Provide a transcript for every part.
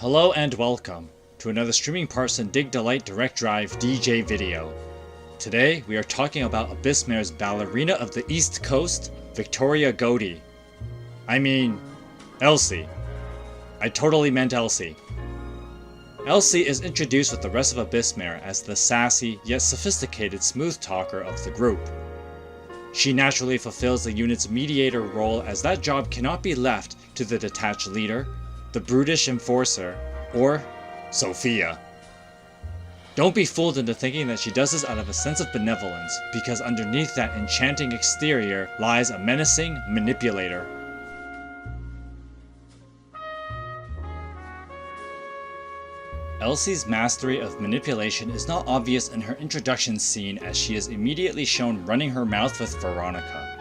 Hello and welcome to another Streaming Parson Dig Delight Direct Drive DJ video. Today we are talking about Abyssmare's ballerina of the East Coast, Victoria Goaty. I mean, Elsie. I totally meant Elsie. Elsie is introduced with the rest of Abyssmare as the sassy yet sophisticated smooth talker of the group. She naturally fulfills the unit's mediator role, as that job cannot be left to the detached leader, the brutish enforcer, or Sophia. Don't be fooled into thinking that she does this out of a sense of benevolence, because underneath that enchanting exterior lies a menacing manipulator. Elsie's mastery of manipulation is not obvious in her introduction scene, as she is immediately shown running her mouth with Veronica.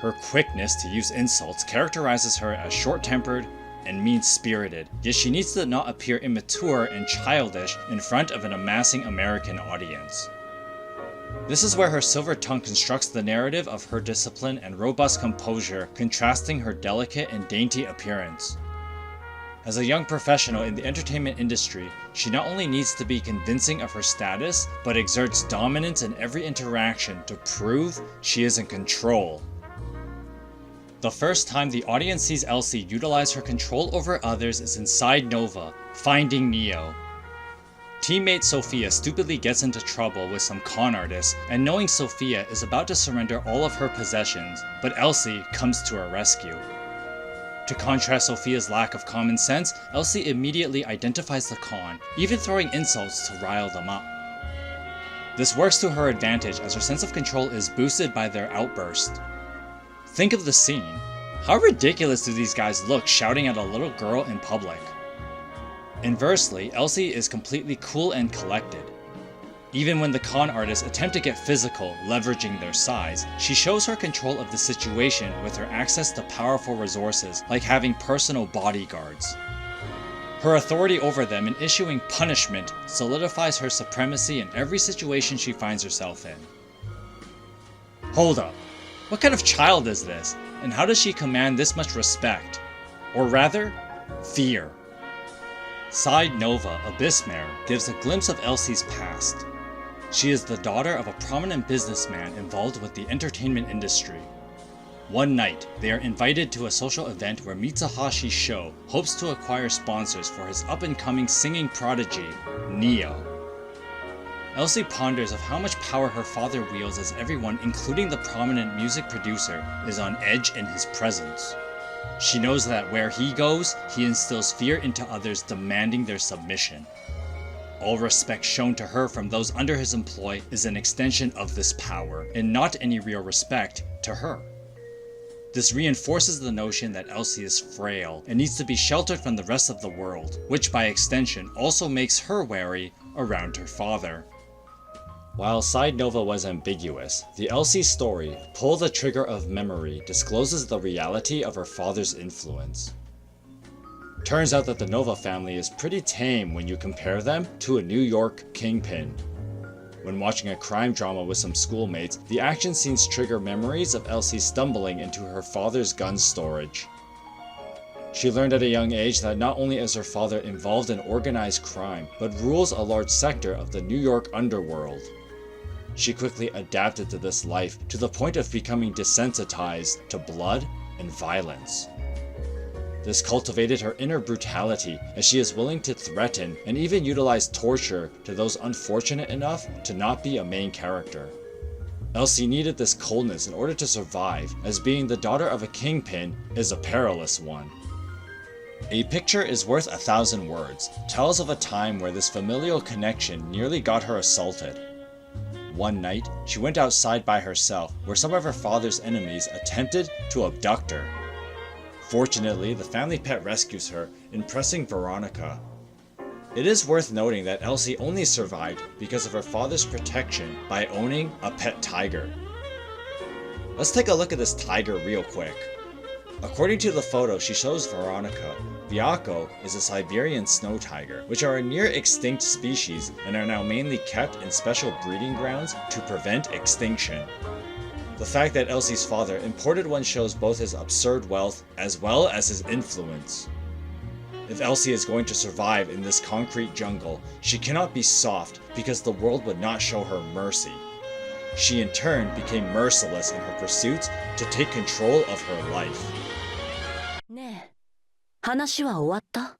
Her quickness to use insults characterizes her as short-tempered and mean-spirited, yet she needs to not appear immature and childish in front of an amassing American audience. This is where her silver tongue constructs the narrative of her discipline and robust composure, contrasting her delicate and dainty appearance. As a young professional in the entertainment industry, she not only needs to be convincing of her status, but exerts dominance in every interaction to prove she is in control. The first time the audience sees Elsie utilize her control over others is inside Nova, finding Neo. Teammate Sophia stupidly gets into trouble with some con artists, and knowing Sophia is about to surrender all of her possessions, but Elsie comes to her rescue. To contrast Sophia's lack of common sense, Elsie immediately identifies the con, even throwing insults to rile them up. This works to her advantage, as her sense of control is boosted by their outburst. Think of the scene. How ridiculous do these guys look shouting at a little girl in public? Inversely, Elsie is completely cool and collected. Even when the con artists attempt to get physical, leveraging their size, she shows her control of the situation with her access to powerful resources, like having personal bodyguards. Her authority over them in issuing punishment solidifies her supremacy in every situation she finds herself in. Hold up. What kind of child is this, and how does she command this much respect? Or rather, fear. Side Nova, Abyssmare, gives a glimpse of Elsie's past. She is the daughter of a prominent businessman involved with the entertainment industry. One night, they are invited to a social event where Mitsuhashi Sho hopes to acquire sponsors for his up-and-coming singing prodigy, Neo. Elsie ponders of how much power her father wields, as everyone, including the prominent music producer, is on edge in his presence. She knows that where he goes, he instills fear into others, demanding their submission. All respect shown to her from those under his employ is an extension of this power, and not any real respect to her. This reinforces the notion that Elsie is frail and needs to be sheltered from the rest of the world, which by extension also makes her wary around her father. While Side Nova was ambiguous, the Elsie story, Pull the Trigger of Memory, discloses the reality of her father's influence. Turns out that the Nova family is pretty tame when you compare them to a New York kingpin. When watching a crime drama with some schoolmates, the action scenes trigger memories of Elsie stumbling into her father's gun storage. She learned at a young age that not only is her father involved in organized crime, but rules a large sector of the New York underworld. She quickly adapted to this life, to the point of becoming desensitized to blood and violence. This cultivated her inner brutality, as she is willing to threaten and even utilize torture to those unfortunate enough to not be a main character. Elsie needed this coldness in order to survive, as being the daughter of a kingpin is a perilous one. A picture is worth 1,000 words tells of a time where this familial connection nearly got her assaulted. One night, she went outside by herself, where some of her father's enemies attempted to abduct her. Fortunately, the family pet rescues her, impressing Veronica. It is worth noting that Elsie only survived because of her father's protection by owning a pet tiger. Let's take a look at this tiger real quick. According to the photo she shows Veronica, Byako is a Siberian snow tiger, which are a near extinct species and are now mainly kept in special breeding grounds to prevent extinction. The fact that Elsie's father imported one shows both his absurd wealth as well as his influence. If Elsie is going to survive in this concrete jungle, she cannot be soft because the world would not show her mercy. She in turn became merciless in her pursuits to take control of her life. ねえ、話は終わった？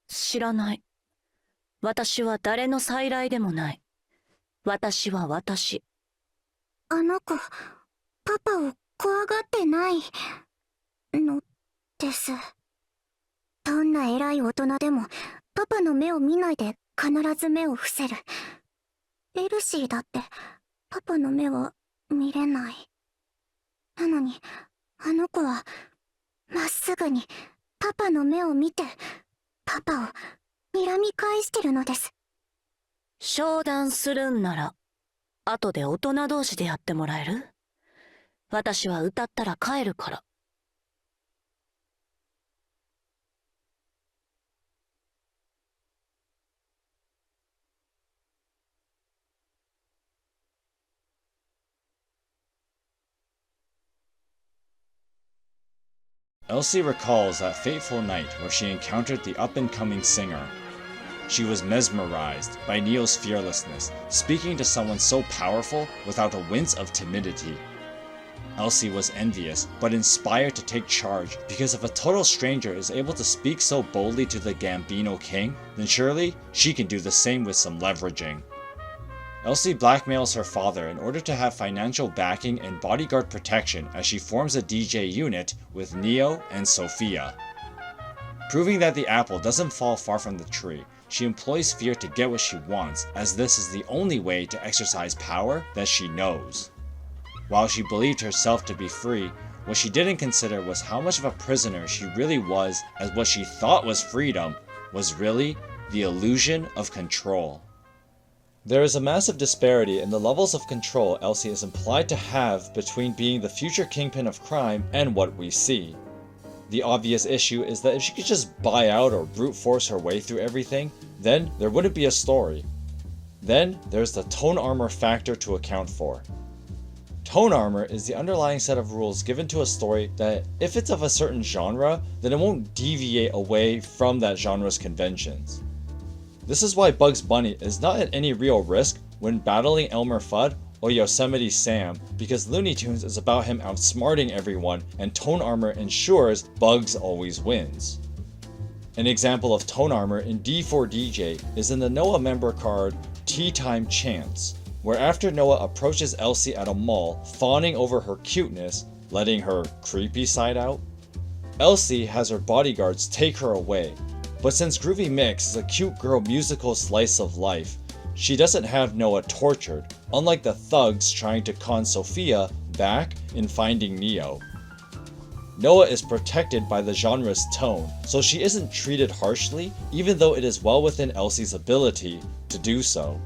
知らない。私は誰の再来でもない。私は私。あの子、パパを怖がってないのです。どんな偉い大人でもパパの目を見ないで必ず目を伏せる。エルシーだってパパの目は見れない。なのにあの子はまっすぐにパパの目を見てパパを睨み返してるのです。商談するんなら後で大人同士でやってもらえる？私は歌ったら帰るから。Elsie recalls that fateful night where she encountered the up-and-coming singer. She was mesmerized by Neo's fearlessness, speaking to someone so powerful without a wince of timidity. Elsie was envious, but inspired to take charge, because if a total stranger is able to speak so boldly to the Gambino King, then surely she can do the same with some leveraging. Elsie blackmails her father in order to have financial backing and bodyguard protection as she forms a DJ unit with Neo and Sophia. Proving that the apple doesn't fall far from the tree, she employs fear to get what she wants, as this is the only way to exercise power that she knows. While she believed herself to be free, what she didn't consider was how much of a prisoner she really was, as what she thought was freedom was really the illusion of control. There is a massive disparity in the levels of control Elsie is implied to have between being the future kingpin of crime and what we see. The obvious issue is that if she could just buy out or brute force her way through everything, then there wouldn't be a story. Then there's the tone armor factor to account for. Tone armor is the underlying set of rules given to a story that if it's of a certain genre, then it won't deviate away from that genre's conventions. This is why Bugs Bunny is not at any real risk when battling Elmer Fudd or Yosemite Sam, because Looney Tunes is about him outsmarting everyone and tone armor ensures Bugs always wins. An example of tone armor in D4DJ is in the Noah member card Tea Time Chance, where after Noah approaches Elsie at a mall, fawning over her cuteness, letting her creepy side out, Elsie has her bodyguards take her away. But since Groovy Mix is a cute girl musical slice of life, she doesn't have Noah tortured, unlike the thugs trying to con Sophia back in Finding Neo. Noah is protected by the genre's tone, so she isn't treated harshly, even though it is well within Elsie's ability to do so.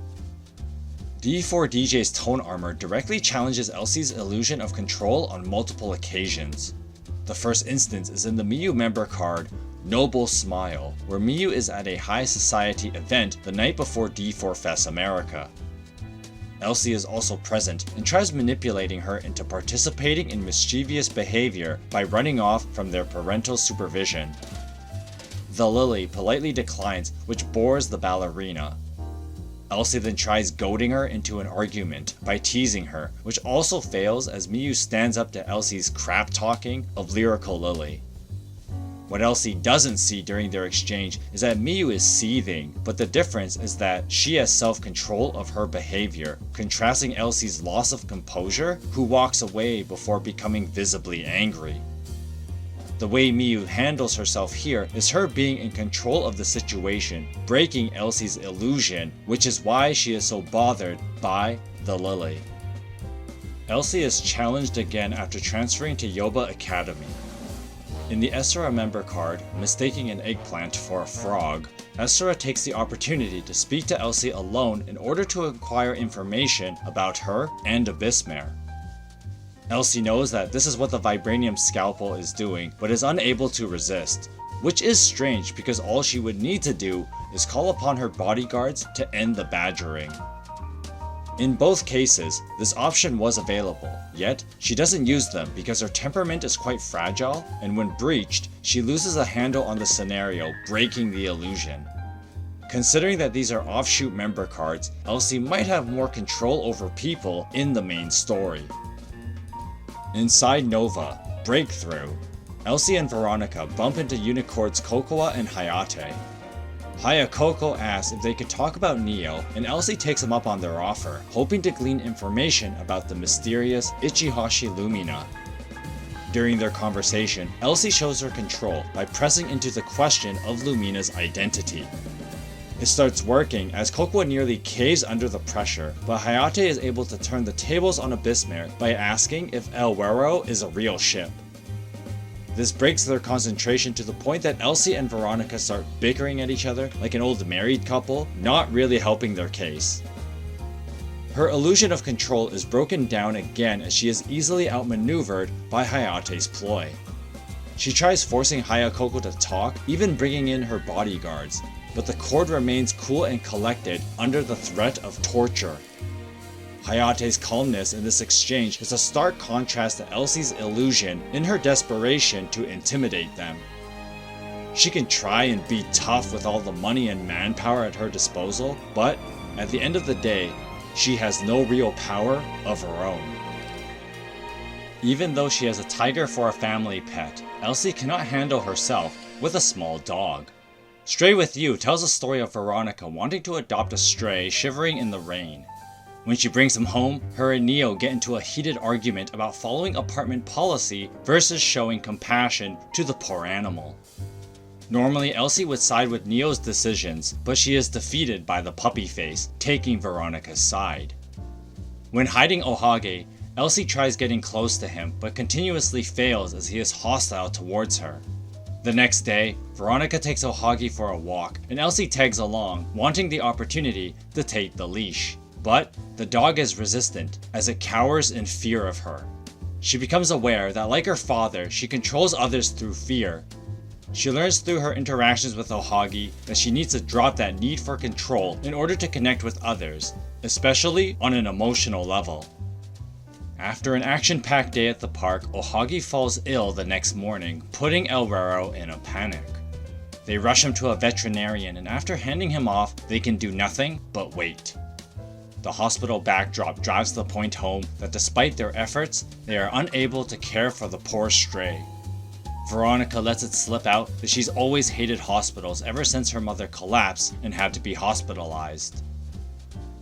D4DJ's tone armor directly challenges Elsie's illusion of control on multiple occasions. The first instance is in the Miyu member card Noble Smile, where Miyu is at a high society event the night before D4 Fest America. Elsie is also present and tries manipulating her into participating in mischievous behavior by running off from their parental supervision. The Lily politely declines, which bores the ballerina. Elsie then tries goading her into an argument by teasing her, which also fails as Miyu stands up to Elsie's crap talking of Lyrical Lily. What Elsie doesn't see during their exchange is that Miyu is seething, but the difference is that she has self-control of her behavior, contrasting Elsie's loss of composure, who walks away before becoming visibly angry. The way Miyu handles herself here is her being in control of the situation, breaking Elsie's illusion, which is why she is so bothered by the Lily. Elsie is challenged again after transferring to Yoba Academy. In the Esra member card, mistaking an eggplant for a frog, Esra takes the opportunity to speak to Elsie alone in order to acquire information about her and Abyssmare. Elsie knows that this is what the Vibranium Scalpel is doing, but is unable to resist, which is strange because all she would need to do is call upon her bodyguards to end the badgering. In both cases, this option was available, yet she doesn't use them because her temperament is quite fragile, and when breached, she loses a handle on the scenario, breaking the illusion. Considering that these are offshoot member cards, Elsie might have more control over people in the main story. Inside Nova, Breakthrough, Elsie and Veronica bump into Unicorns Cocoa and Hayate. Hayakoko asks if they could talk about Neo, and Elsie takes them up on their offer, hoping to glean information about the mysterious Ichihashi Lumina. During their conversation, Elsie shows her control by pressing into the question of Lumina's identity. It starts working as Cocoa nearly caves under the pressure, but Hayate is able to turn the tables on Abyssmare by asking if El Huero is a real ship. This breaks their concentration to the point that Elsie and Veronica start bickering at each other like an old married couple, not really helping their case. Her illusion of control is broken down again as she is easily outmaneuvered by Hayate's ploy. She tries forcing Hayakoko to talk, even bringing in her bodyguards, but the cord remains cool and collected under the threat of torture. Hayate's calmness in this exchange is a stark contrast to Elsie's illusion in her desperation to intimidate them. She can try and be tough with all the money and manpower at her disposal, but at the end of the day, she has no real power of her own. Even though she has a tiger for a family pet, Elsie cannot handle herself with a small dog. Stray With You tells a story of Veronica wanting to adopt a stray shivering in the rain. When she brings him home, her and Neo get into a heated argument about following apartment policy versus showing compassion to the poor animal. Normally, Elsie would side with Neo's decisions, but she is defeated by the puppy face, taking Veronica's side. When hiding Ohage, Elsie tries getting close to him, but continuously fails as he is hostile towards her. The next day, Veronica takes Ohage for a walk, and Elsie tags along, wanting the opportunity to take the leash. But the dog is resistant, as it cowers in fear of her. She becomes aware that like her father, she controls others through fear. She learns through her interactions with Ohage that she needs to drop that need for control in order to connect with others, especially on an emotional level. After an action-packed day at the park, Ohage falls ill the next morning, putting El Huero in a panic. They rush him to a veterinarian, and after handing him off, they can do nothing but wait. The hospital backdrop drives the point home that despite their efforts, they are unable to care for the poor stray. Veronica lets it slip out that she's always hated hospitals ever since her mother collapsed and had to be hospitalized.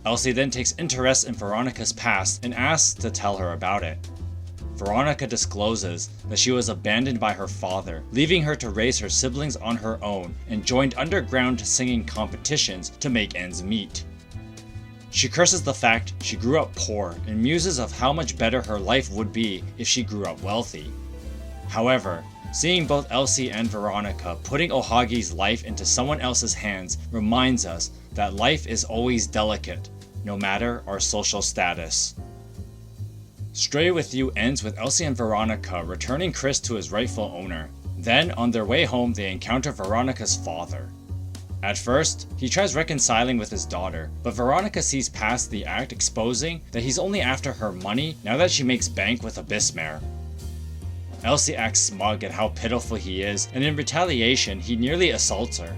Elsie then takes interest in Veronica's past and asks to tell her about it. Veronica discloses that she was abandoned by her father, leaving her to raise her siblings on her own, and joined underground singing competitions to make ends meet. She curses the fact she grew up poor and muses of how much better her life would be if she grew up wealthy. However, seeing both Elsie and Veronica putting Ohage's life into someone else's hands reminds us that life is always delicate, no matter our social status. Stray With You ends with Elsie and Veronica returning Chris to his rightful owner. Then, on their way home, they encounter Veronica's father. At first, he tries reconciling with his daughter, but Veronica sees past the act, exposing that he's only after her money now that she makes bank with Abyssmare. Elsie acts smug at how pitiful he is, and in retaliation, he nearly assaults her.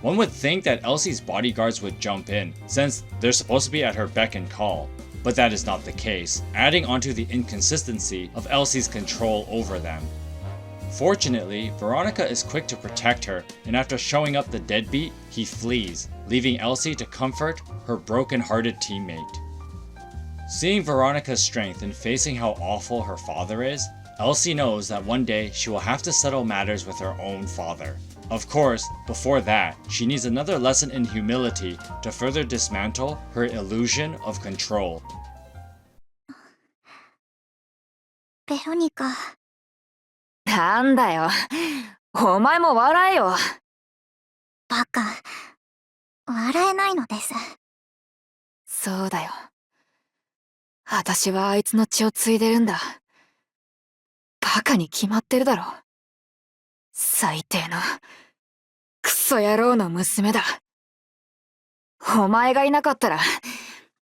One would think that Elsie's bodyguards would jump in, since they're supposed to be at her beck and call, but that is not the case, adding onto the inconsistency of Elsie's control over them. Fortunately, Veronica is quick to protect her, and after showing up the deadbeat, he flees, leaving Elsie to comfort her broken-hearted teammate. Seeing Veronica's strength and facing how awful her father is, Elsie knows that one day she will have to settle matters with her own father. Of course, before that, she needs another lesson in humility to further dismantle her illusion of control. ベロニカ、なんだよ。お前も笑えよ。バカ。笑えないのです。そうだよ。私はあいつの血を継いでるんだ。バカに決まってるだろ。最低のクソ野郎の娘だ。お前がいなかったら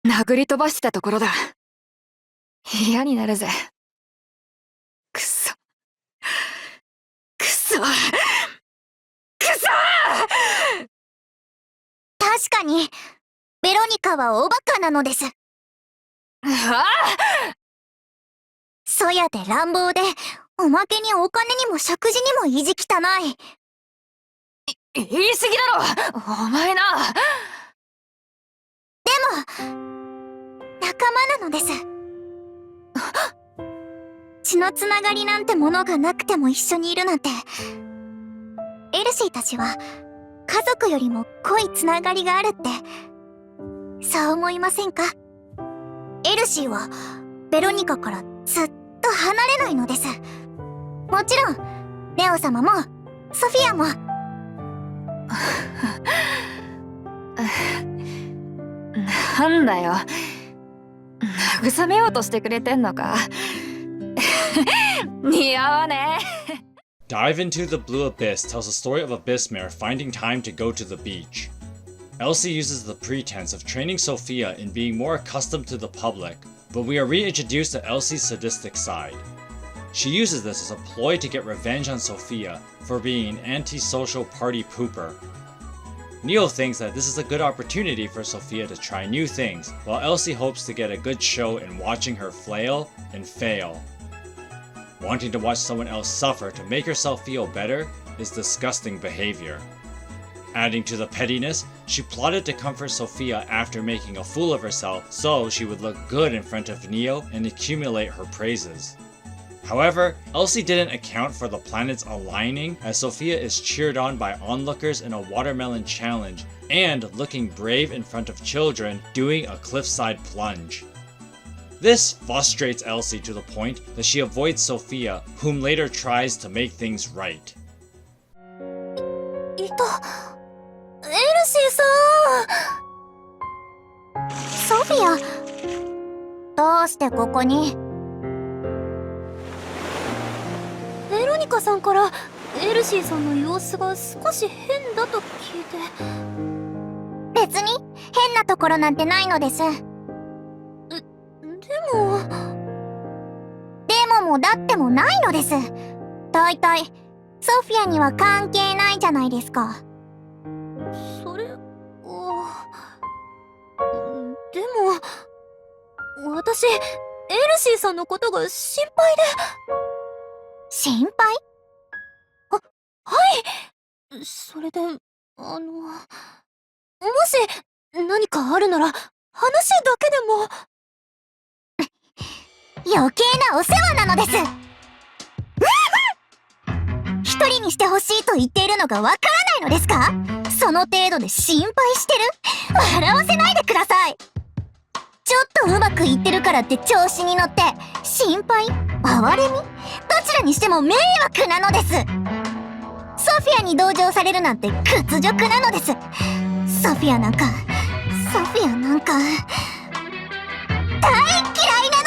殴り飛ばしてたところだ。嫌になるぜ。くそ。くそ。くそ。確かに、ベロニカはおバカなのです。ああ！そやで乱暴で、おまけにお金にも食事にも意地汚い。言い過ぎだろ、お前な。でも、仲間なのです。血のつながりなんてものがなくても一緒にいるなんて。エルシーたちは、家族よりも濃いつながりがあるって、そう思いませんか？エルシーは、ベロニカからずっと離れないのです。もちろん、レオ様も、ソフィアも。なんだよ。慰めようとしてくれてんのか。似合わねえ。Dive Into the Blue Abyss tells the story of Abyssmare finding time to go to the beach. Elsie uses the pretense of training Sophia in being more accustomed to the public, but we are reintroduced to Elsie's sadistic side. She uses this as a ploy to get revenge on Sophia for being an antisocial party pooper. Neo thinks that this is a good opportunity for Sophia to try new things, while Elsie hopes to get a good show in watching her flail and fail. Wanting to watch someone else suffer to make herself feel better is disgusting behavior. Adding to the pettiness, she plotted to comfort Sophia after making a fool of herself so she would look good in front of Neo and accumulate her praises. However, Elsie didn't account for the planets aligning as Sophia is cheered on by onlookers in a watermelon challenge and looking brave in front of children doing a cliffside plunge. This frustrates Elsie to the point that she avoids Sophia, whom later tries to make things right. エルシーさん。ソフィア、どうしてここに？ベロニカさんからエルシーさんの様子が少し変だと聞いて。別に変なところなんてないのです。でもだってもないのです。大体ソフィアには関係ないじゃないですか。それはでも私エルシーさんのことが心配で。心配？はい。それでもし何かあるなら話だけでも。余計なお世話なのです。一人にしてほしいと言っているのがわからないのですか？その程度で心配してる？笑わせないでください。ちょっとうまくいってるからって調子に乗って心配？哀れみ？どちらにしても迷惑なのです。ソフィアに同情されるなんて屈辱なのです。ソフィアなんか大嫌いなの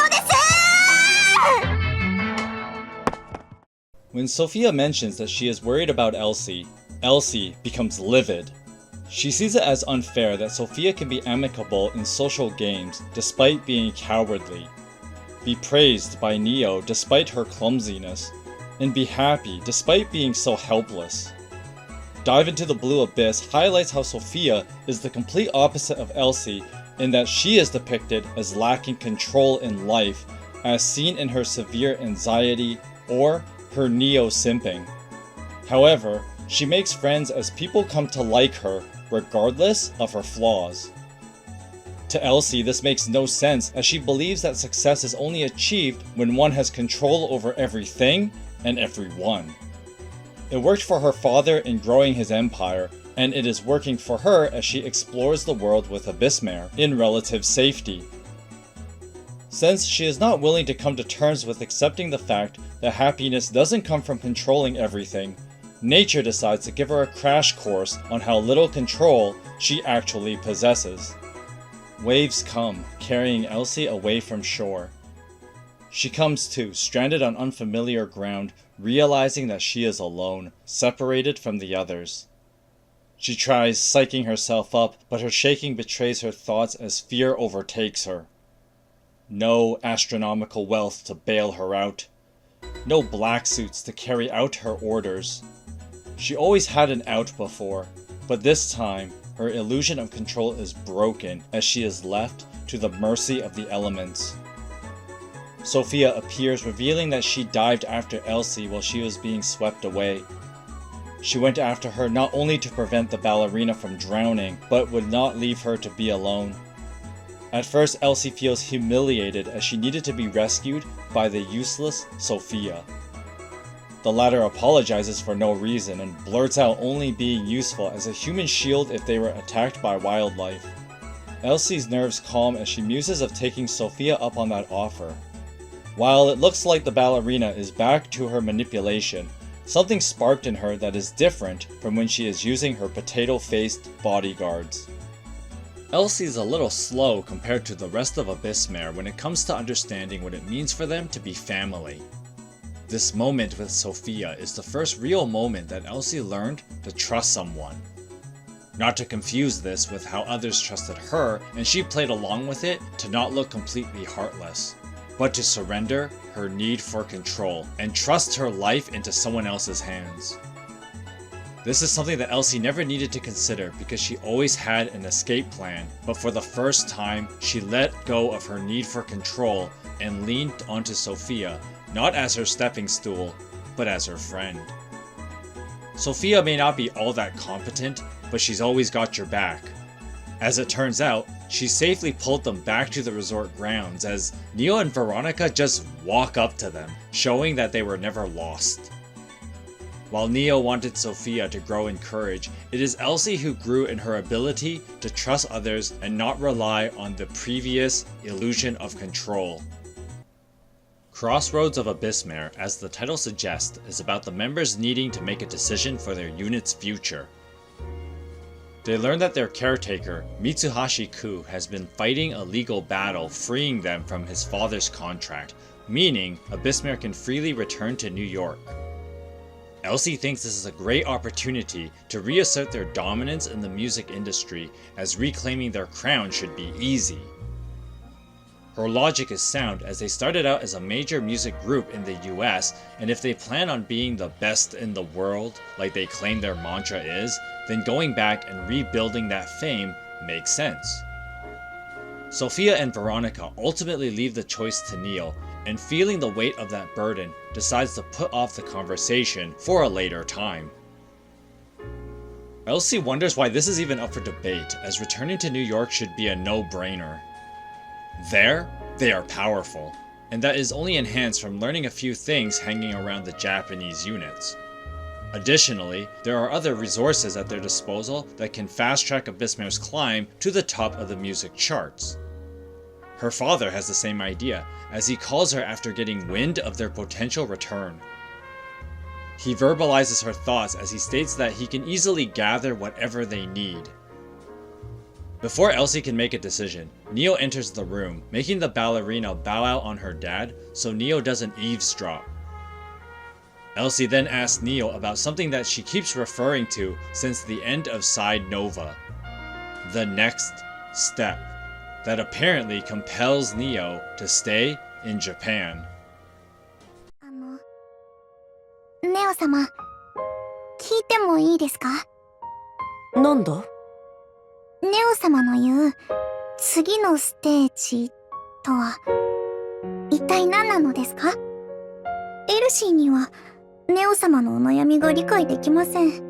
です。When Sophia mentions that she is worried about Elsie, Elsie becomes livid. She sees it as unfair that Sophia can be amicable in social games despite being cowardly, be praised by Neo despite her clumsiness, and be happy despite being so helpless. Dive Into the Blue Abyss highlights how Sophia is the complete opposite of Elsie in that she is depicted as lacking control in life, as seen in her severe anxiety or her neo-simping. However, she makes friends as people come to like her regardless of her flaws. To Elsie, this makes no sense as she believes that success is only achieved when one has control over everything and everyone. It worked for her father in growing his empire, and it is working for her as she explores the world with Abyssmare in relative safety. Since she is not willing to come to terms with accepting the fact that happiness doesn't come from controlling everything, nature decides to give her a crash course on how little control she actually possesses. Waves come, carrying Elsie away from shore. She comes to, stranded on unfamiliar ground, realizing that she is alone, separated from the others. She tries psyching herself up, but her shaking betrays her thoughts as fear overtakes her. No astronomical wealth to bail her out. No black suits to carry out her orders. She always had an out before, but this time, her illusion of control is broken as she is left to the mercy of the elements. Sophia appears, revealing that she dived after Elsie while she was being swept away. She went after her not only to prevent the ballerina from drowning, but would not leave her to be alone. At first, Elsie feels humiliated as she needed to be rescued by the useless Sophia. The latter apologizes for no reason and blurts out only being useful as a human shield if they were attacked by wildlife. Elsie's nerves calm as she muses of taking Sophia up on that offer. While it looks like the ballerina is back to her manipulation, something sparked in her that is different from when she is using her potato-faced bodyguards. Elsie's a little slow compared to the rest of Abyssmare when it comes to understanding what it means for them to be family. This moment with Sophia is the first real moment that Elsie learned to trust someone. Not to confuse this with how others trusted her and she played along with it to not look completely heartless, but to surrender her need for control and trust her life into someone else's hands. This is something that Elsie never needed to consider because she always had an escape plan, but for the first time, she let go of her need for control and leaned onto Sophia, not as her stepping stool, but as her friend. Sophia may not be all that competent, but she's always got your back. As it turns out, she safely pulled them back to the resort grounds as Neo and Veronica just walk up to them, showing that they were never lost. While Neo wanted Sophia to grow in courage, it is Elsie who grew in her ability to trust others and not rely on the previous illusion of control. Crossroads of Abyssmare, as the title suggests, is about the members needing to make a decision for their unit's future. They learn that their caretaker, Mitsuhashi-ku, has been fighting a legal battle freeing them from his father's contract, meaning Abyssmare can freely return to New York. Elsie thinks this is a great opportunity to reassert their dominance in the music industry, as reclaiming their crown should be easy. Her logic is sound, as they started out as a major music group in the US, and if they plan on being the best in the world, like they claim their mantra is, then going back and rebuilding that fame makes sense. Sophia and Veronica ultimately leave the choice to Neo, and feeling the weight of that burden, decides to put off the conversation for a later time. Elsie wonders why this is even up for debate, as returning to New York should be a no-brainer. There, they are powerful, and that is only enhanced from learning a few things hanging around the Japanese units. Additionally, there are other resources at their disposal that can fast-track Abyssmare's climb to the top of the music charts. Her father has the same idea, as he calls her after getting wind of their potential return. He verbalizes her thoughts as he states that he can easily gather whatever they need. Before Elsie can make a decision, Neo enters the room, making the ballerina bow out on her dad so Neo doesn't eavesdrop. Elsie then asks Neo about something that she keeps referring to since the end of Side Nova. The next step, that apparently compels Neo to stay in Japan. ネオ様、聞いてもいいですか？なんだ？ネオ様の言う次のステージとは一体何なのですか？エルシーにはネオ様のお悩みが理解できません。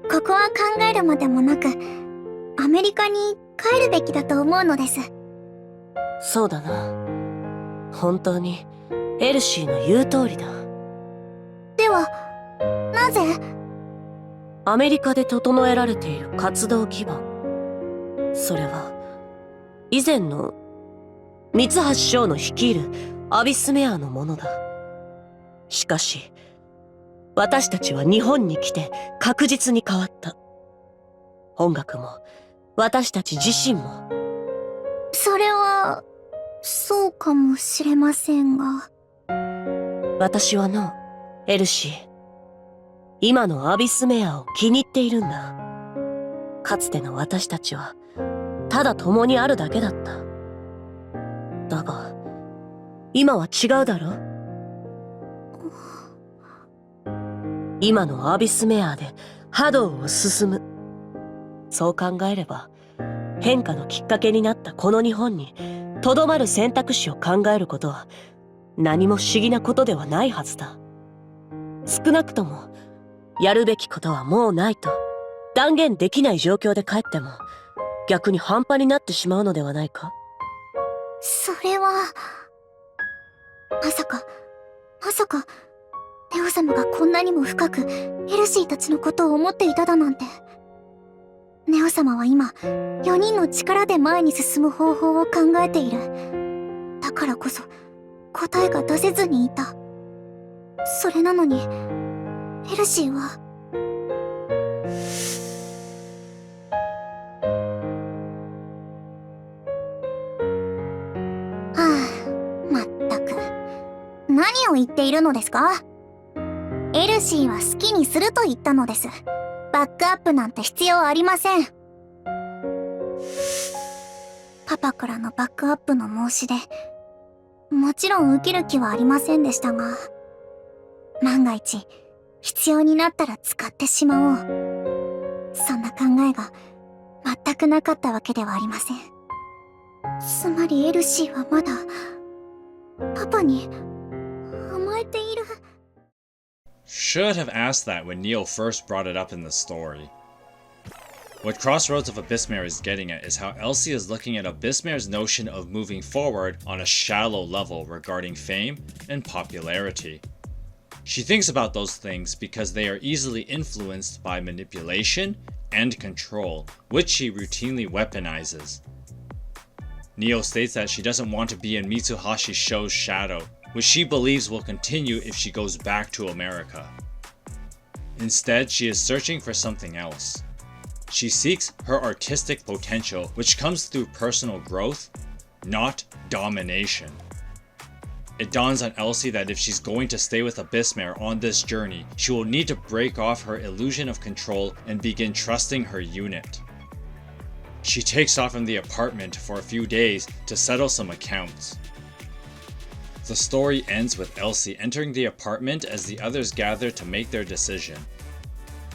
ここは考えるまでもなく、アメリカに帰るべきだと思うのです。そうだな。本当にエルシーの言う通りだ。では、なぜ？アメリカで整えられている活動基盤。それは以前の三橋翔の率いるアビスメアのものだ。しかし私たちは日本に来て確実に変わった。音楽も私たち自身も。それはそうかもしれませんが。私はな、エルシー、今のアビスメアを気に入っているんだ。かつての私たちはただ共にあるだけだった。だが今は違うだろ。今のアビスメアで波動を進む。そう考えれば変化のきっかけになったこの日本にとどまる選択肢を考えることは何も不思議なことではないはずだ。少なくともやるべきことはもうないと断言できない状況で帰っても逆に半端になってしまうのではないか。それはまさかレオ様がこんなにも深くエルシーたちのことを思っていただなんて。ネオ様は今4人の力で前に進む方法を考えている。だからこそ答えが出せずにいた。それなのにエルシーはまったく何を言っているのですか。エルシーは好きにすると言ったのです。バックアップなんて必要ありません。パパからのバックアップの申し出、もちろん受ける気はありませんでしたが、万が一必要になったら使ってしまおう、そんな考えが全くなかったわけではありません。つまりエルシーはまだパパに甘えている。Should have asked that when Neil first brought it up in the story. What Crossroads of Abyssmare is getting at is how Elsie is looking at Abyssmare's notion of moving forward on a shallow level regarding fame and popularity. She thinks about those things because they are easily influenced by manipulation and control, which she routinely weaponizes. Neo states that she doesn't want to be in Mitsuhashi's show's shadow, which she believes will continue if she goes back to America. Instead, she is searching for something else. She seeks her artistic potential, which comes through personal growth, not domination. It dawns on Elsie that if she's going to stay with Abyssmare on this journey, she will need to break off her illusion of control and begin trusting her unit. She takes off from the apartment for a few days to settle some accounts. The story ends with Elsie entering the apartment as the others gather to make their decision.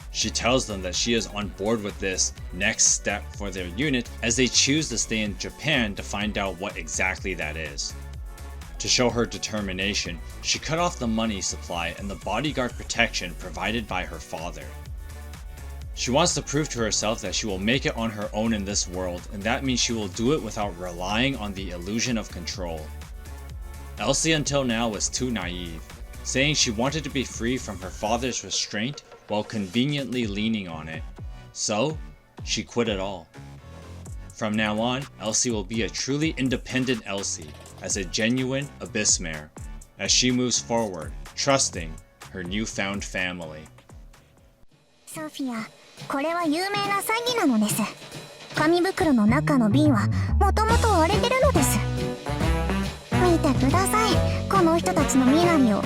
She tells them that she is on board with this next step for their unit as they choose to stay in Japan to find out what exactly that is. To show her determination, she cut off the money supply and the bodyguard protection provided by her father. She wants to prove to herself that she will make it on her own in this world, and that means she will do it without relying on the illusion of control. Elsie until now was too naive, saying she wanted to be free from her father's restraint while conveniently leaning on it. So, she quit it all. From now on, Elsie will be a truly independent Elsie, as a genuine Abyssmare, as she moves forward, trusting her newfound family. ソフィア、これは有名な詐欺なのです。紙袋の中の瓶はもともと割れてるのです。見てください、この人たちの身なりを。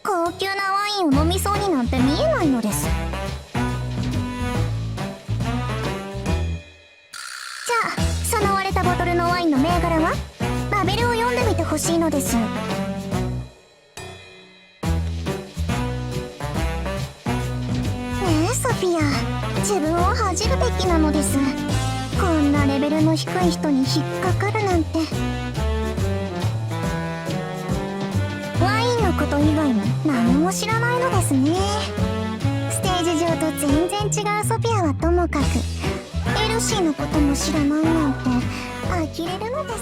高級なワインを飲みそうになんて見えないのです。じゃあ、その割れたボトルのワインの銘柄は？ラベルを読んでみてほしいのです。ねえ、ソフィア、自分を恥じるべきなのです。こんなレベルの低い人に引っかかるなんて。ワインのこと以外も何も知らないのですね。ステージ上と全然違うソフィアはともかく、エルシーのことも知らないなんて呆れるのです。